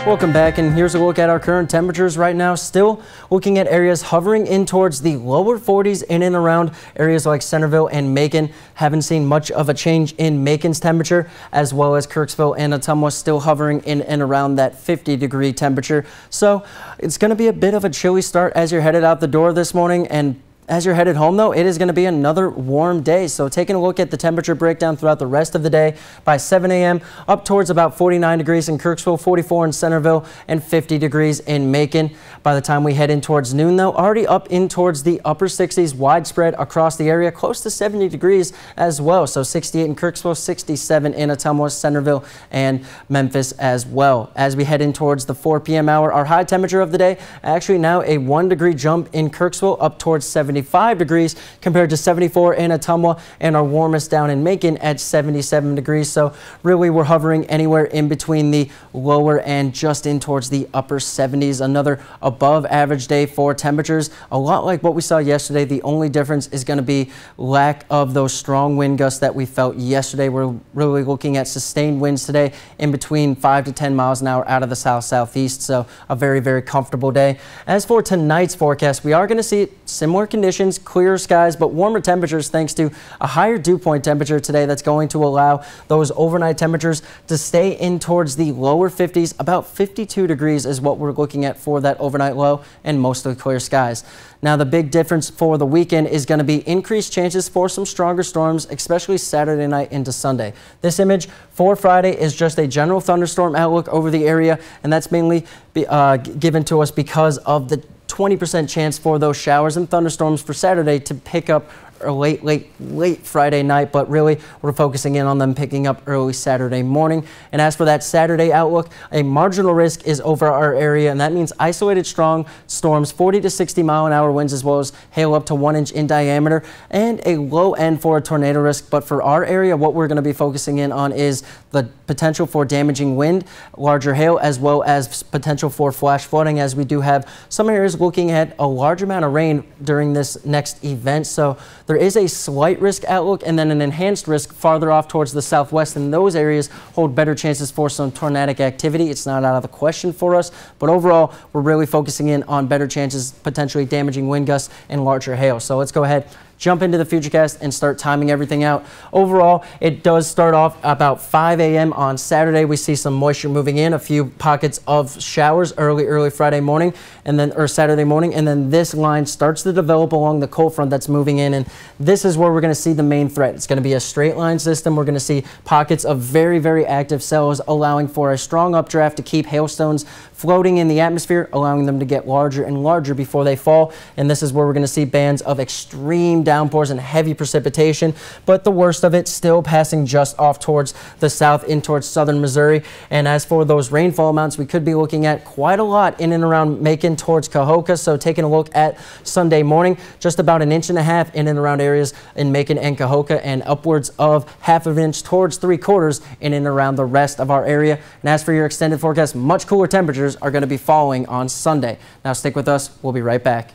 Welcome back, and here's a look at our current temperatures right now. Still looking at areas hovering in towards the lower 40s in and around areas like Centerville and Macon. Haven't seen much of a change in Macon's temperature, as well as Kirksville and Ottumwa still hovering in and around that 50-degree temperature. So it's going to be a bit of a chilly start as you're headed out the door this morning, and as you're headed home, though, it is going to be another warm day. So taking a look at the temperature breakdown throughout the rest of the day, by 7 a.m. up towards about 49 degrees in Kirksville, 44 in Centerville, and 50 degrees in Macon. By the time we head in towards noon, though, already up in towards the upper 60s, widespread across the area, close to 70 degrees as well. So 68 in Kirksville, 67 in Ottumwa, Centerville, and Memphis as well. As we head in towards the 4 p.m. hour, our high temperature of the day, actually now a 1-degree jump in Kirksville, up towards 75 degrees compared to 74 in Ottumwa, and our warmest down in Macon at 77 degrees. So really we're hovering anywhere in between the lower and just in towards the upper 70s. Another above average day for temperatures, a lot like what we saw yesterday. The only difference is going to be lack of those strong wind gusts that we felt yesterday. We're really looking at sustained winds today in between 5 to 10 miles an hour out of the south-southeast. So a very, very comfortable day. As for tonight's forecast, we are going to see similar conditions, clear skies, but warmer temperatures thanks to a higher dew point temperature today that's going to allow those overnight temperatures to stay in towards the lower 50s. About 52 degrees is what we're looking at for that overnight low, and mostly clear skies. Now the big difference for the weekend is going to be increased chances for some stronger storms, especially Saturday night into Sunday. This image for Friday is just a general thunderstorm outlook over the area, and that's mainly given to us because of the 20% chance for those showers and thunderstorms for Saturday to pick up late Friday night, but really we're focusing in on them picking up early Saturday morning. And as for that Saturday outlook, a marginal risk is over our area, and that means isolated strong storms, 40 to 60 mile an hour winds, as well as hail up to 1 inch in diameter, and a low end for a tornado risk. But for our area, what we're going to be focusing in on is the potential for damaging wind, larger hail, as well as potential for flash flooding, as we do have some areas looking at a large amount of rain during this next event. So there is a slight risk outlook and then an enhanced risk farther off towards the southwest, and those areas hold better chances for some tornadic activity. It's not out of the question for us, but overall we're really focusing in on better chances, potentially damaging wind gusts and larger hail. So let's go ahead, jump into the Futurecast and start timing everything out. Overall, it does start off about 5 a.m. on Saturday. We see some moisture moving in, a few pockets of showers early Friday morning, and then Saturday morning, and then this line starts to develop along the cold front that's moving in, and this is where we're going to see the main threat. It's going to be a straight line system. We're going to see pockets of very, very active cells, allowing for a strong updraft to keep hailstones floating in the atmosphere, allowing them to get larger and larger before they fall. And this is where we're going to see bands of extreme downpours and heavy precipitation, but the worst of it still passing just off towards the south in towards southern Missouri. And as for those rainfall amounts, we could be looking at quite a lot in and around Macon towards Cahokia. So taking a look at Sunday morning, just about 1.5 inches in and around areas in Macon and Cahokia, and upwards of 1/2 inch towards 3/4 in and around the rest of our area. And as for your extended forecast, much cooler temperatures are going to be following on Sunday. Now stick with us. We'll be right back.